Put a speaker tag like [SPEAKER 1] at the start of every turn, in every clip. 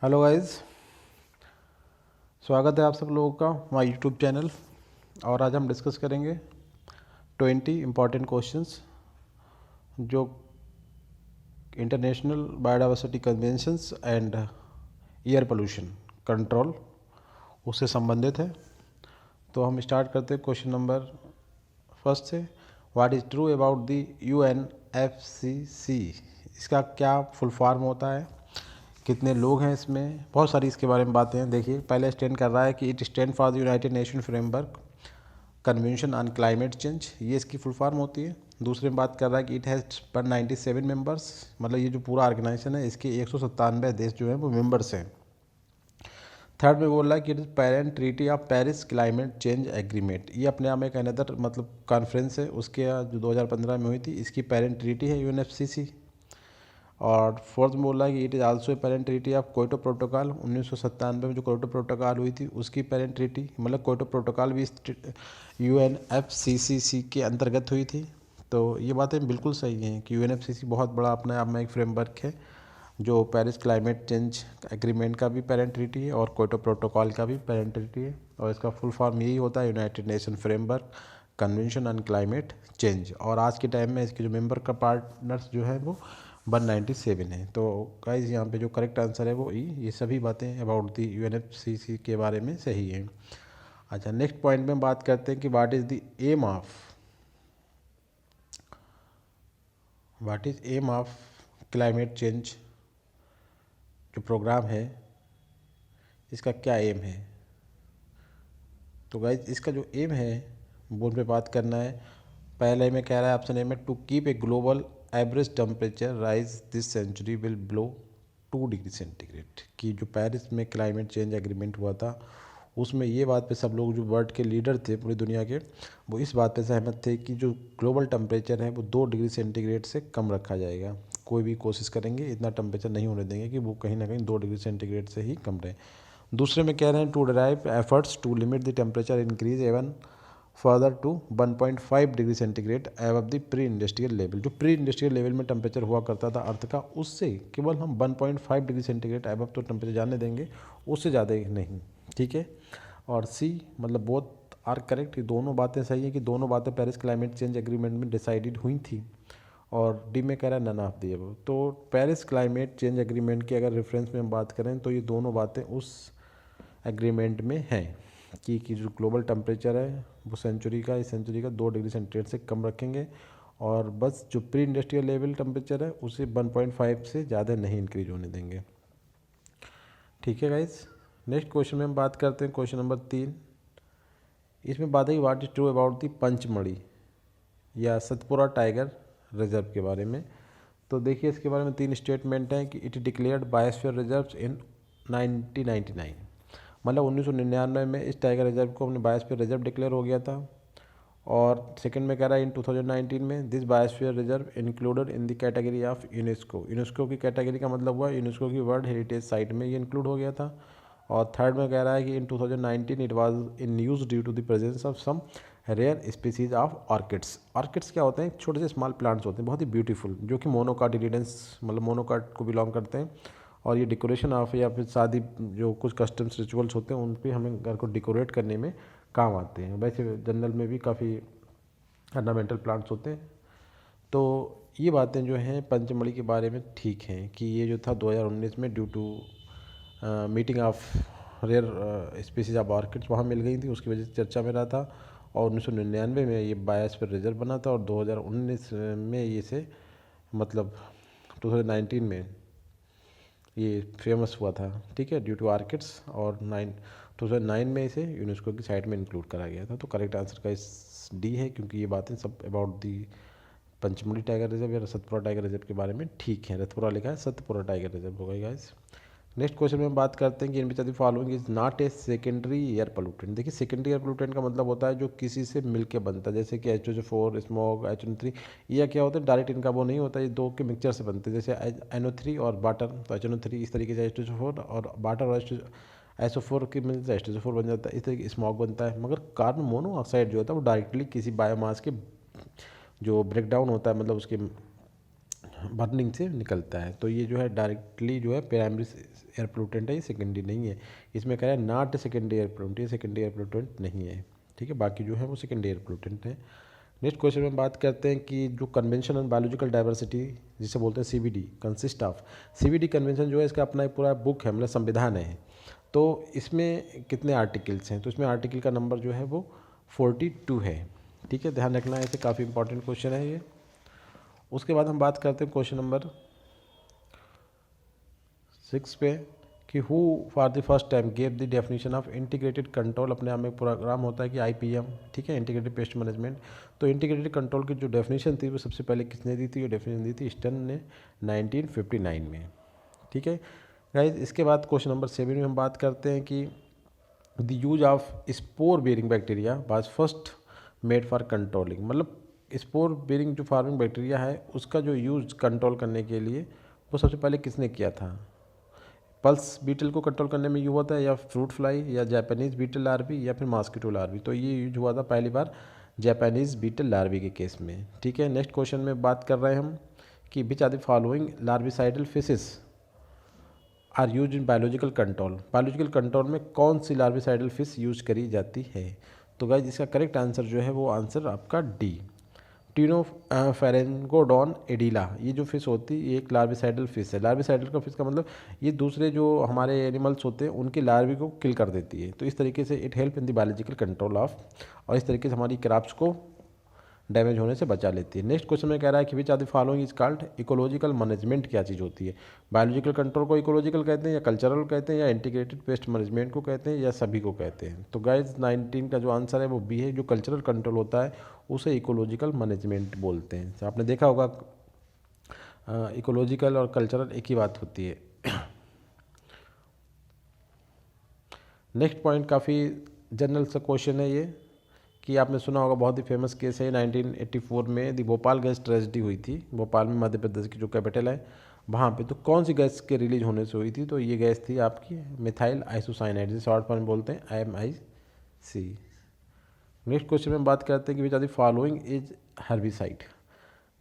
[SPEAKER 1] Hello guys, स्वागत है आप सब लोगों का हमारे यूट्यूब चैनल। और आज हम डिस्कस करेंगे 20 इम्पॉर्टेंट क्वेश्चंस जो international biodiversity conventions and air pollution control उससे संबंधित है। तो हम स्टार्ट करते हैं क्वेश्चन नंबर फर्स्ट से। What is true about the UNFCCC? इसका क्या फुल फॉर्म होता है, कितने लोग हैं इसमें, बहुत सारी इसके बारे में बातें हैं। देखिए, पहले स्टैंड कर रहा है कि it stand for the United nation framework convention on climate change, ये इसकी फुल फॉर्म होती है। दूसरे में बात कर रहा है कि इट हैज़ 197 मेंबर्स, मतलब ये जो पूरा ऑर्गेनाइजेशन है इसके 197 देश जो हैं वो मेंबर्स हैं। थर्ड में बोल रहा है कि it is parent treaty of Paris climate change agreement, ये अपने आप में एक अनदर मतलब कॉन्फ्रेंस है, उसके जो 2015 में हुई थी, इसकी पेरेंट ट्रीटी है UNFCCC। और फोर्थ में बोला कि it is also a parent treaty of Kyoto protocol, 1997 में जो क्योटो प्रोटोकॉल हुई थी उसकी पेरेंट ट्रीटी, मतलब क्योटो प्रोटोकॉल भी इस UNFCCC के अंतर्गत हुई थी। तो ये बातें बिल्कुल सही हैं कि UNFCCC बहुत बड़ा अपने आप में एक फ्रेमवर्क है जो पेरिस क्लाइमेट चेंज एग्रीमेंट का भी पेरेंट ट्रीटी है और क्योटो प्रोटोकॉल का भी पेरेंट ट्रीटी है। और इसका फुल फॉर्म यही होता है United nation framework convention on climate change. और आज के टाइम में इसके जो मेंबर का पार्टनर्स जो है वो 197 है। तो गाइज यहाँ पे जो करेक्ट आंसर है वो ये सभी बातें अबाउट दी UNFCCC के बारे में सही है। अच्छा, नेक्स्ट पॉइंट में बात करते हैं कि what is aim of climate change जो प्रोग्राम है, इसका क्या एम है। तो गाइज इसका जो एम है वो उन पे बात करना है। पहले में कह रहा है ऑप्शन ए में, to keep a global average temperature rise this century will below 2 degree centigrade, कि जो पेरिस में क्लाइमेट चेंज एग्रीमेंट हुआ था उसमें ये बात पे सब लोग जो वर्ल्ड के लीडर थे पूरी दुनिया के, वो इस बात पे सहमत थे कि जो ग्लोबल टेम्परेचर है वो 2 डिग्री सेंटीग्रेड से कम रखा जाएगा। कोई भी कोशिश करेंगे इतना टेम्परेचर नहीं होने देंगे कि वो कहीं ना कहीं 2 डिग्री सेंटीग्रेड से ही कम रहे। दूसरे में कह रहे हैं to drive efforts to limit the temperature increase even further to 1.5 degree centigrade above the pre industrial level. जो प्री इंडस्ट्रियल लेवल में टेम्परेचर हुआ करता था अर्थ का, उससे केवल हम 1.5 डिग्री सेंटीग्रेड एबव तो टेम्परेचर जाने देंगे, उससे ज़्यादा नहीं। ठीक है। और सी मतलब बोथ आर करेक्ट, ये दोनों बातें सही है कि दोनों बातें पेरिस क्लाइमेट चेंज एग्रीमेंट में डिसाइडेड हुई थी। और डी में कह रहा है नन ऑफ दी अबव। तो पेरिस क्लाइमेट चेंज एग्रीमेंट के अगर रेफरेंस में हम बात करें तो ये दोनों बातें उस एग्रीमेंट में हैं कि जो ग्लोबल टेम्परेचर है वो इस सेंचुरी का 2 डिग्री सेंटीग्रेड से कम रखेंगे, और बस जो प्री इंडस्ट्रियल लेवल टेम्परेचर है उसे 1.5 से ज़्यादा नहीं इंक्रीज होने देंगे। ठीक है गाइज, नेक्स्ट क्वेश्चन में हम बात करते हैं क्वेश्चन नंबर 3। इसमें बात है कि what is true about the Pachmarhi या सतपुरा टाइगर रिजर्व के बारे में। तो देखिए, इसके बारे में 3 स्टेटमेंट हैं कि it declared biosphere reserve in 1999, मतलब 1999 में इस टाइगर रिजर्व को अपने बायोस्फीयर रिजर्व डिक्लेयर हो गया था। और सेकंड में कह रहा है इन 2019 में this biosphere reserve included in the category of UNESCO की कैटेगरी का मतलब हुआ यूनेस्को की वर्ल्ड हेरिटेज साइट में ये इंक्लूड हो गया था। और थर्ड में कह रहा है कि in 2019 it was in use due to the presence of some rare species of orchids. Orchids क्या होते हैं, छोटे से स्मॉल प्लांट्स होते हैं बहुत ही ब्यूटीफुल, जो कि मोनोकाटिलिडेंस मतलब मोनोकाट को बिलोंग करते हैं। और ये डेकोरेशन ऑफ या फिर शादी जो कुछ कस्टम्स रिचुअल्स होते हैं उन पे हमें घर को डेकोरेट करने में काम आते हैं। वैसे जंगल में भी काफ़ी ऑर्नामेंटल प्लांट्स होते हैं। तो ये बातें जो हैं पंचमढ़ी के बारे में ठीक हैं कि ये जो था 2019 में due to meeting of rare species of orchids वहाँ मिल गई थी, उसकी वजह से चर्चा में रहा था। और 1999 में ये बायोस्फीयर रिजर्व बना था, और 2019 में ये से मतलब 2019 में ये फेमस हुआ था। ठीक है, ड्यू टू आर्किड्स। और 2009 में इसे यूनेस्को की साइट में इंक्लूड करा गया था। तो करेक्ट आंसर का इस डी है, क्योंकि ये बातें सब about the Pachmarhi tiger reserve या सतपुरा टाइगर रिजर्व के बारे में ठीक है। रतपुरा लिखा है, सतपुरा टाइगर रिजर्व होगा गाइस। नेक्स्ट क्वेश्चन में हम बात करते हैं कि in which of the following is not a secondary air pollutant. देखिए, सेकेंडरी एयर पोल्यूटेंट का मतलब होता है जो किसी से मिलके बनता है, जैसे कि H2O4, स्मोक, HNO3। यह क्या होता है, डायरेक्ट इनका वो नहीं होता, ये दो के मिक्सचर से बनते हैं, जैसे NO3 और वाटर। तो HNO3 इस तरीके से H2O4, और वाटर और SO4 की मिलकर H2O4 बन जाता है, इस तरीके स्मोक बनता है। मगर कार्बन मोनोऑक्साइड जो होता है वो डायरेक्टली किसी बायोमास के जो ब्रेकडाउन होता है, मतलब उसके बर्निंग से निकलता है। तो ये जो है डायरेक्टली जो है प्राइमरी एयर पोल्यूटेंट है, ये सेकेंडरी नहीं है। इसमें कह रहा है नॉट सेकेंडरी एयर पोल्यूटेंट, ये सेकेंडरी एयर पोल्यूटेंट नहीं है। ठीक है, बाकी जो है वो सेकेंडरी एयर पोल्यूटेंट है। नेक्स्ट क्वेश्चन में बात करते हैं कि जो कन्वेंशन ऑन बायोलॉजिकल डाइवर्सिटी जिसे बोलते हैं CBD consist of, CBD convention जो है इसका अपना एक पूरा बुक है, मतलब संविधान है। तो इसमें कितने आर्टिकल्स हैं, तो इसमें आर्टिकल का नंबर जो है वो 42 है। ठीक है, ध्यान रखना है, ऐसे काफ़ी इंपॉर्टेंट क्वेश्चन है ये। उसके बाद हम बात करते हैं क्वेश्चन नंबर 6 पे कि who for the first time gave the definition of integrated control. अपने आप में प्रोग्राम होता है कि IPM, ठीक है, इंटीग्रेटेड पेस्ट मैनेजमेंट। तो इंटीग्रेटेड कंट्रोल की जो डेफिनेशन थी वो सबसे पहले किसने दी थी, वो डेफिनेशन दी थी स्टर्न ने 1959 में। ठीक है गाइज, इसके बाद क्वेश्चन नंबर 7 में हम बात करते हैं कि the use of spore bearing bacteria was first made for controlling. मतलब स्पोर बेरिंग जो फार्मिंग बैक्टीरिया है उसका जो यूज कंट्रोल करने के लिए वो सबसे पहले किसने किया था। पल्स बीटल को कंट्रोल करने में यूज होता है, या फ्रूट फ्लाई, या जापानीज़ बीटल लार्वी, या फिर मॉस्किटो लार्वी। तो ये यूज हुआ था पहली बार जापानीज़ बीटल लार्वी के केस में। ठीक है, नेक्स्ट क्वेश्चन में बात कर रहे हैं हम कि which are the following larvicidal fishes are use in biological control. Biological control में कौन सी लार्विसाइडल फिश यूज करी जाती है। तो गाइज इसका करेक्ट आंसर जो है वो आंसर आपका डी, टिनोफेरेंगोडॉन एडिला। ये जो फिश होती है ये एक लार्विसाइडल फिश है। लार्विसाइडल का फिश का मतलब ये दूसरे जो हमारे एनिमल्स होते हैं उनके लार्वी को किल कर देती है। तो इस तरीके से it help in the biological control of, और इस तरीके से हमारी क्रॉप्स को डैमेज होने से बचा लेती है। नेक्स्ट क्वेश्चन में कह रहा है कि which are the following is called ecological management. क्या चीज़ होती है, बायोलॉजिकल कंट्रोल को इकोलॉजिकल कहते हैं, या कल्चरल कहते हैं, या इंटीग्रेटेड पेस्ट मैनेजमेंट को कहते हैं, या सभी को कहते हैं। तो गाइज 19 का जो आंसर है वो बी है। जो कल्चरल कंट्रोल होता है उसे इकोलॉजिकल मैनेजमेंट बोलते हैं। तो आपने देखा होगा इकोलॉजिकल और कल्चरल एक ही बात होती है। नेक्स्ट पॉइंट काफ़ी जनरल सा क्वेश्चन है ये कि आपने सुना होगा, बहुत ही फेमस केस है 1984 में दी भोपाल गैस ट्रेजेडी हुई थी। भोपाल में मध्य प्रदेश की जो कैपिटल है वहाँ पे, तो कौन सी गैस के रिलीज होने से हुई थी। तो ये गैस थी आपकी मिथाइल आइसोसाइनाइड, जिसे शॉर्ट फॉर्म बोलते हैं MIC। नेक्स्ट क्वेश्चन में बात करते हैं कि which are the following is herbicide.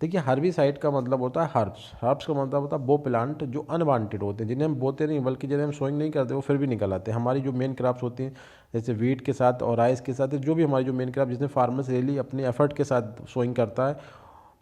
[SPEAKER 1] देखिए हर्बिसाइड का मतलब होता है हर्ब्स। हर्ब्स का मतलब होता है वो प्लांट जो अनवांटेड होते हैं, जिन्हें हम बोते नहीं बल्कि जिन्हें हम सोइंग नहीं करते वो फिर भी निकल आते हैं। हमारी जो मेन क्रॉप्स होती हैं जैसे वीट के साथ और राइस के साथ, जो भी हमारी जो मेन क्रॉप जिसमें फार्मर्स रियली अपने एफर्ट के साथ सोइंग करता है,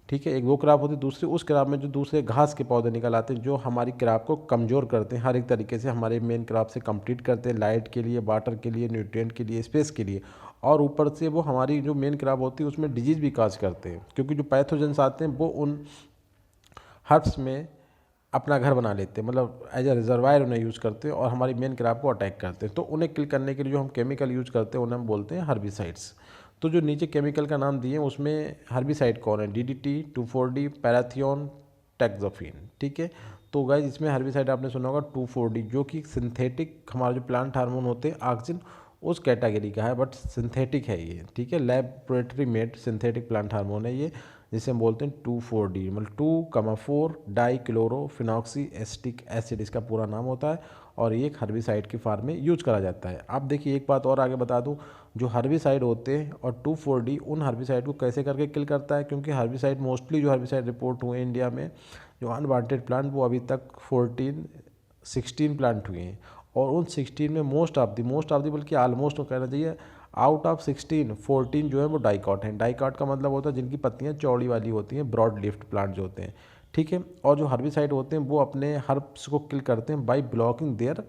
[SPEAKER 1] ठीक है, एक वो क्रॉप होती है। दूसरी उस क्रॉप में जो दूसरे घास के पौधे निकल आते हैं जो हमारी क्रॉप को कमज़ोर करते हैं, हर एक तरीके से हमारे मेन क्रॉप से कंप्लीट करते हैं, लाइट के लिए, वाटर के लिए, न्यूट्रिएंट के लिए, स्पेस के लिए। और ऊपर से वो हमारी जो मेन क्रॉप होती है उसमें डिजीज़ भी काज करते हैं, क्योंकि जो पैथोजेंस आते हैं वो उन हर्ब्स में अपना घर बना लेते हैं, मतलब एज अ रिजर्वायर उन्हें यूज़ करते हैं और हमारी मेन क्रॉप को अटैक करते हैं। तो उन्हें किल करने के लिए जो हम केमिकल यूज़ करते हैं उन्हें हम बोलते हैं हर्बिसाइड्स। तो जो नीचे केमिकल का नाम दिए उसमें हर्बिसाइड कौन है, DDT, 2,4-D, पैराथियोन, टैक्सोफिन। ठीक है, तो गाइज इसमें हर्बिसाइड आपने सुना होगा 2,4-D, जो कि सिंथेटिक हमारे जो प्लांट हार्मोन होते हैं ऑक्सिन उस कैटेगरी का है, बट सिंथेटिक है ये। ठीक है, laboratory made synthetic plant hormone है ये, जिसे हम बोलते हैं 2,4-D, मतलब 2,4 डाइक्लोरोफिनॉक्सी एसिटिक एसिड इसका पूरा नाम होता है। और ये एक हर्बिसाइड की फार्म में यूज करा जाता है। अब देखिए एक बात और आगे बता दूं, जो हर्बिसाइड होते हैं और 2,4-D उन हर्बिसाइड को कैसे करके किल करता है, क्योंकि हर्बिसाइड मोस्टली जो हर्बिसाइड रिपोर्ट हुए इंडिया में जो अनवांटेड प्लांट वो अभी तक 16 प्लांट हुए हैं। और उन 16 में मोस्ट ऑफ दी बल्कि ऑलमोस्ट कहना चाहिए आउट ऑफ 16 14 जो है वो डाइकॉट हैं। डाइकॉट का मतलब होता है जिनकी पत्तियां चौड़ी वाली होती हैं, ब्रॉड लीफ्ड प्लांट जो होते हैं। ठीक है, और जो हर्बिसाइड होते हैं वो अपने हर्ब्स को किल करते हैं बाय ब्लॉकिंग देयर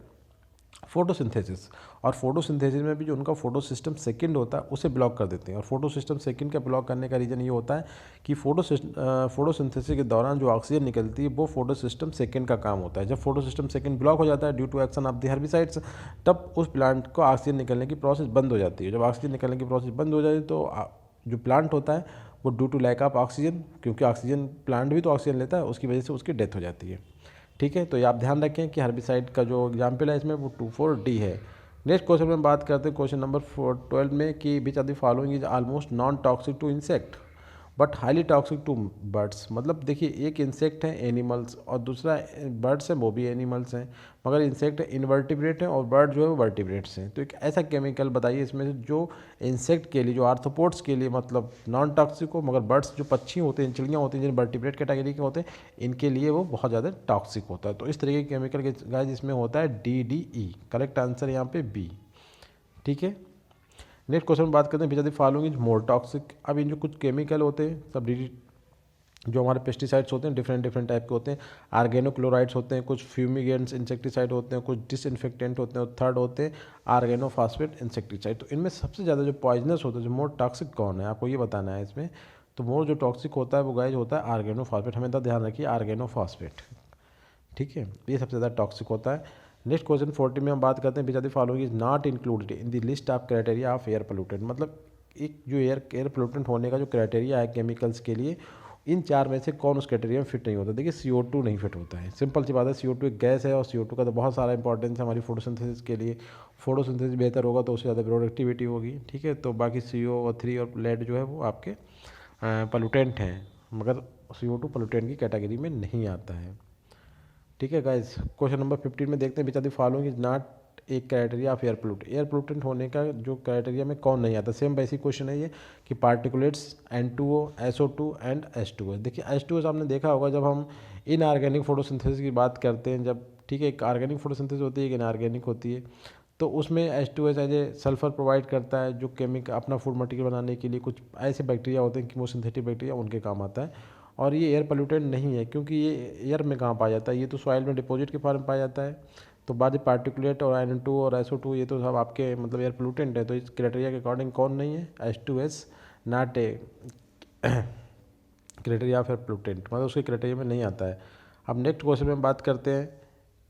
[SPEAKER 1] फोटोसिंथेसिस। और फोटोसिंथेसिस में भी जो उनका फोटो सिस्टम सेकेंड होता है उसे ब्लॉक कर देते हैं। और फोटो सिस्टम सेकेंड का ब्लॉक करने का रीज़न ये होता है कि फोटोसिंथेसिस के दौरान जो ऑक्सीजन निकलती है वो फोटो सिस्टम सेकेंड का काम होता है। जब फोटो सिस्टम सेकेंड ब्लॉक हो जाता है due to action of the herbicides, तब उस प्लांट को ऑक्सीजन निकलने की प्रोसेस बंद हो जाती है। जब ऑक्सीजन निकलने की प्रोसेस बंद हो जाती है तो जो प्लांट होता है वो due to lack of oxygen, क्योंकि ऑक्सीजन प्लांट भी तो ऑक्सीजन लेता है, उसकी वजह से उसकी डेथ हो जाती है। ठीक है, तो ये आप ध्यान रखें कि हर्बिसाइड का जो एग्जाम्पल है इसमें वो 2,4-D है। नेक्स्ट क्वेश्चन में बात करते हैं क्वेश्चन नंबर 12 में कि which are the following is almost non toxic to insect. But highly toxic to birds. मतलब देखिए, एक इंसेक्ट है एनिमल्स और दूसरा बर्ड्स है वो भी एनिमल्स हैं, मगर इंसेक्ट इनवर्टिब्रेट है और बर्ड जो है वो वर्टिब्रेट्स हैं। तो एक ऐसा केमिकल बताइए इसमें से जो इंसेक्ट के लिए, जो आर्थ्रोपोड्स के लिए मतलब नॉन टॉक्सिक हो, मगर बर्ड्स जो पक्षी होते हैं, चिड़ियाँ होती हैं जिन वर्टिब्रेट कैटेगरी के होते हैं, इनके लिए वो बहुत ज़्यादा टॉक्सिक होता है। तो इस तरीके के केमिकल के गाइस इसमें होता है DDE। करेक्ट आंसर यहाँ पे बी। ठीक है, नेक्स्ट क्वेश्चन बात करते हैं which are the following is more toxic. अब इन जो कुछ केमिकल होते हैं सब जो हमारे पेस्टिसाइड्स होते हैं डिफरेंट डिफरेंट टाइप के होते हैं। आर्गेनोक्लोराइड्स होते हैं, कुछ फ्यूमिगेंट्स इंसेक्टिसाइड होते हैं, कुछ डिसइंफेक्टेंट होते हैं, और थर्ड होते हैं आर्गेनोफॉस्फेट इंसेक्टिसाइड। तो इनमें सबसे ज़्यादा जो पॉइजनस होता है, जो मोर टॉक्सिक कौन है, आपको ये बताना है इसमें। तो मोर जो टॉक्सिक होता है वो गाइज होता है आर्गेनोफॉस्फेट। हमें तो ध्यान रखिए आर्गेनोफॉस्फेट। ठीक है, ये सबसे ज़्यादा टॉक्सिक होता है। नेक्स्ट क्वेश्चन 40 में हम बात करते हैं which are the following is not included in the list of criteria of air pollutant. मतलब एक जो एयर पोल्यूटेंट होने का जो क्राइटेरिया है केमिकल्स के लिए, इन चार में से कौन उस क्राइटेरिया में फिट नहीं होता। देखिए CO2 नहीं फिट होता है, सिंपल सी बात है। CO2 एक गैस है और CO2 का तो बहुत सारा इंपॉर्टेंस है हमारी फोटोसिंथेसिस के लिए। फोटोसिंथेसिस बेहतर होगा तो उससे ज़्यादा प्रोडक्टिविटी होगी। ठीक है, तो बाकी CO3 और लेड जो है वो आपके पोल्यूटेंट हैं, मगर CO2 पोल्यूटेंट की कैटेगरी में नहीं आता है। ठीक है गाइस, क्वेश्चन नंबर 15 में देखते हैं which are the following is not एक criteria of air pollutant. Air pollutant होने का जो क्राइटेरिया में कौन नहीं आता। सेम बेसिक क्वेश्चन है ये कि particulates N2O, SO2 and H2O। देखिए H2O आपने देखा होगा जब हम इनऑर्गेनिक फोटोसिंथेसिस की बात करते हैं, जब ठीक है एक ऑर्गेनिक फोटोसिंथेसिस होती है एक इनऑर्गेनिक होती है, तो उसमें H2O as a sulphur provide करता है जो केमिकल अपना फूड मटेरियल बनाने के लिए कुछ ऐसे बैक्टीरिया होते हैं कीमोसिंथेटिक बैक्टीरिया, उनके काम आता है। और ये एयर पोल्यूटेंट नहीं है क्योंकि ये एयर में कहाँ पाया जाता है, ये तो सॉइल में डिपॉजिट के फॉर्म में पाया जाता है। तो बाद पार्टिकुलेट और N2 और SO2 ये तो सब आपके मतलब एयर पोल्यूटेंट है। तो इस क्राइटेरिया के अकॉर्डिंग कौन नहीं है, H2S not a criteria of air pollutant, मतलब उसके क्राइटेरिया में नहीं आता है। अब नेक्स्ट क्वेश्चन में बात करते हैं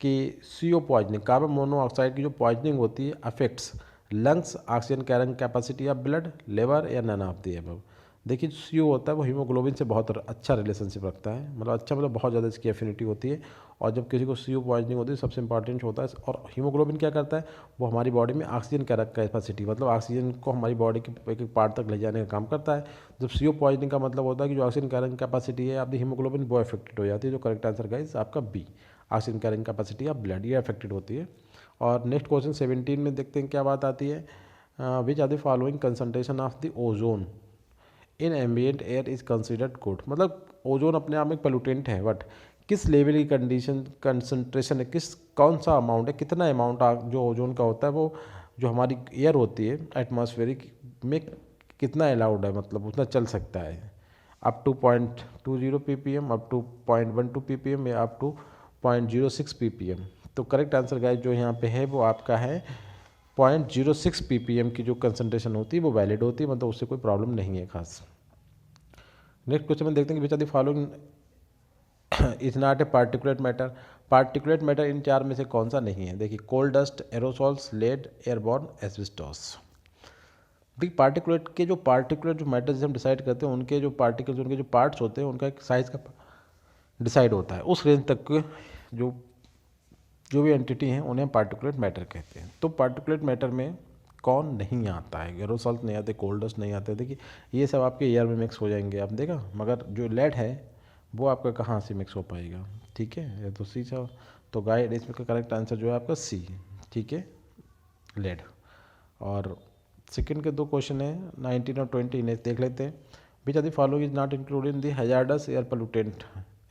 [SPEAKER 1] कि CO पॉइजनिंग, कार्बन मोनोऑक्साइड की जो पॉइजनिंग होती है affects lungs, oxygen carrying capacity of blood, liver या नन ऑफ द अबव। देखिए CO होता है वो हीमोग्लोबिन से बहुत अच्छा रिलेशनशिप रखता है, मतलब अच्छा मतलब बहुत ज़्यादा इसकी एफिनिटी होती है। और जब किसी को CO पॉइजनिंग होती है सबसे इंपॉर्टेंट होता है। और हीमोग्लोबिन क्या करता है, वो हमारी बॉडी में ऑक्सीजन कैपेसिटी मतलब ऑक्सीजन को हमारी बॉडी के एक एक पार्ट तक ले जाने का काम करता है। जब CO पॉइजनिंग का मतलब होता है कि जो ऑक्सीजन कैरिंग कैपेसिटी है आपकी हीमोग्लोबिन वो अफेक्टेड हो जाती है। जो करेक्ट आंसर गाइस आपका B, oxygen carrying capacity of blood, ये अफेक्टेड होती है। और नेक्स्ट क्वेश्चन 17 में देखते हैं क्या बात आती है, which are the following concentration of the ozone in ambient air is considered good. मतलब ओजोन अपने आप में पोल्यूटेंट है, बट किस लेवल की कंडीशन कंसंट्रेशन है, किस कौन सा अमाउंट है, कितना अमाउंट जो ओजोन का होता है वो जो हमारी एयर होती है एटमॉस्फेरिक में कितना अलाउड है, मतलब उतना चल सकता है। Up to 0.20 ppm, up to 0.12 ppm या अप टू 0.06 ppm। तो करेक्ट आंसर गाइस जो यहाँ पे है वो आपका है 0.06 ppm की जो कंसंट्रेशन होती है वो वैलिड होती है, मतलब उससे कोई प्रॉब्लम नहीं है खास। नेक्स्ट क्वेश्चन में देखते हैं कि which are the following is not a particulate matter. Particulate matter इन चार में से कौन सा नहीं है। देखिए coal dust, aerosols, lead, airborne, asbestos. देखिए पार्टिकुलेट के जो मैटर जिसे हम डिसाइड करते हैं उनके जो पार्टिकल्स, उनके जो पार्ट्स होते हैं उनका एक साइज का डिसाइड होता है। उस रेंज तक के जो भी एंटिटी हैं उन्हें पार्टिकुलेट मैटर कहते हैं। तो पार्टिकुलेट मैटर में कौन नहीं आता है, एरोसॉल्स नहीं आते, कोल डस्ट नहीं आते। देखिए ये सब आपके एयर में मिक्स हो जाएंगे आप देखा, मगर जो लेड है वो आपका कहाँ से मिक्स हो पाएगा। ठीक है, ये तो सी था। तो गाइड इसमें का करेक्ट आंसर जो है आपका सी। ठीक है, लेड। और सेकंड के दो क्वेश्चन है 19 और 20, इन्हें देख लेते हैं। Which are the following is not included in the hazardous air pollutant,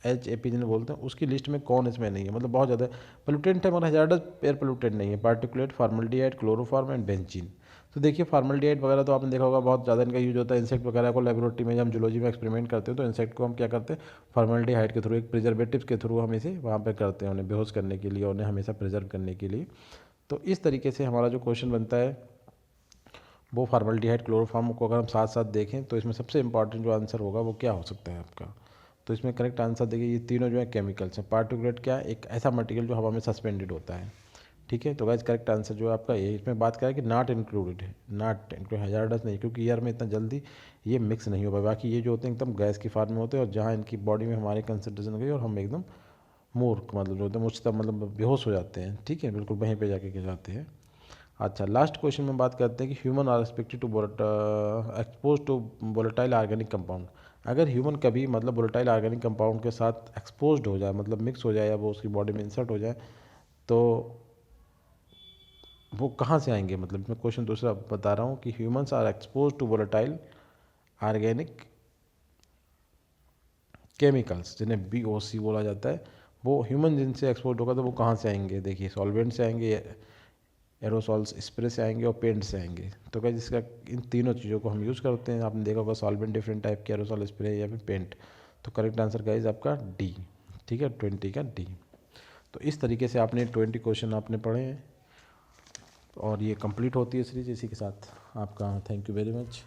[SPEAKER 1] HAP जिन्हें बोलते हैं, उसकी लिस्ट में कौन इसमें नहीं है। मतलब बहुत ज़्यादा पोल्यूटेंट है मगर हैजार्डस एयर पोल्यूटेंट नहीं है। Particulate, formaldehyde, chloroform and benzene. तो देखिए फॉर्मल्डिहाइड वगैरह तो आपने देखा होगा बहुत ज़्यादा इनका यूज होता है इंसेक्ट वगैरह को लेबोरेटरी में, जब हम जूलॉजी में एक्सपेरिमेंट करते हैं तो इंसेक्ट को हम क्या करते हैं फॉर्मल्डिहाइड के थ्रू, एक प्रिजर्वेटिव के थ्रू हम इसे वहाँ पर करते हैं उन्हें बेहोश करने के लिए, उन्हें हमेशा प्रिजर्व करने के लिए। तो इस तरीके से हमारा जो क्वेश्चन बनता है वो फॉर्मल्डिहाइड, क्लोरोफॉर्म को अगर हम साथ साथ देखें तो इसमें सबसे इंपॉर्टेंट जो आंसर होगा वो क्या हो सकता है आपका। तो इसमें करेक्ट आंसर देखिए ये तीनों जो है केमिकल्स हैं। पार्टिकुलेट क्या, एक ऐसा मटेरियल जो हवा में सस्पेंडेड होता है। ठीक है, तो गाइस करेक्ट आंसर जो है आपका ये, इसमें बात करें कि नॉट इंक्लूडेड है, नॉट इंक्लूड हैजार्डस नहीं, क्योंकि एयर में इतना जल्दी ये मिक्स नहीं हो पाए। बाकी ये जो होते हैं एकदम गैस की फॉर्म में होते हैं और जहाँ इनकी बॉडी में हमारी कंसनट्रेशन गई और हम एकदम मूर्ख मतलब जो होते हैं मुझसे मतलब बेहोश हो जाते हैं। ठीक है, बिल्कुल वहीं पे जाके गिर जाते हैं। अच्छा लास्ट क्वेश्चन में बात करते हैं कि human are expected to expose to volatile organic compound. अगर ह्यूमन कभी मतलब वोलेटाइल ऑर्गेनिक कंपाउंड के साथ एक्सपोज्ड हो जाए, मतलब मिक्स हो जाए या वो उसकी बॉडी में इंसर्ट हो जाए, तो वो कहाँ से आएंगे। मतलब मैं क्वेश्चन दूसरा बता रहा हूँ कि humans are expose to volatile organic chemicals, जिन्हें BOC बोला जाता है, वो ह्यूमन जिनसे एक्सपोज होगा तो वो कहाँ से आएंगे। देखिए सॉल्वेंट से आएंगे, एरोसॉल्स स्प्रे से आएंगे और पेंट से आएंगे। तो क्या जिसका इन तीनों चीज़ों को हम यूज़ करते हैं। आपने देखा होगा सॉल्वेंट डिफरेंट टाइप के, एरोसॉल स्प्रे या फिर पेंट। तो करेक्ट आंसर गाइस आपका डी। ठीक है, 20 का डी। तो इस तरीके से आपने 20 क्वेश्चन आपने पढ़े हैं और ये कंप्लीट होती है सीरीज। इसी के साथ आपका थैंक यू वेरी मच।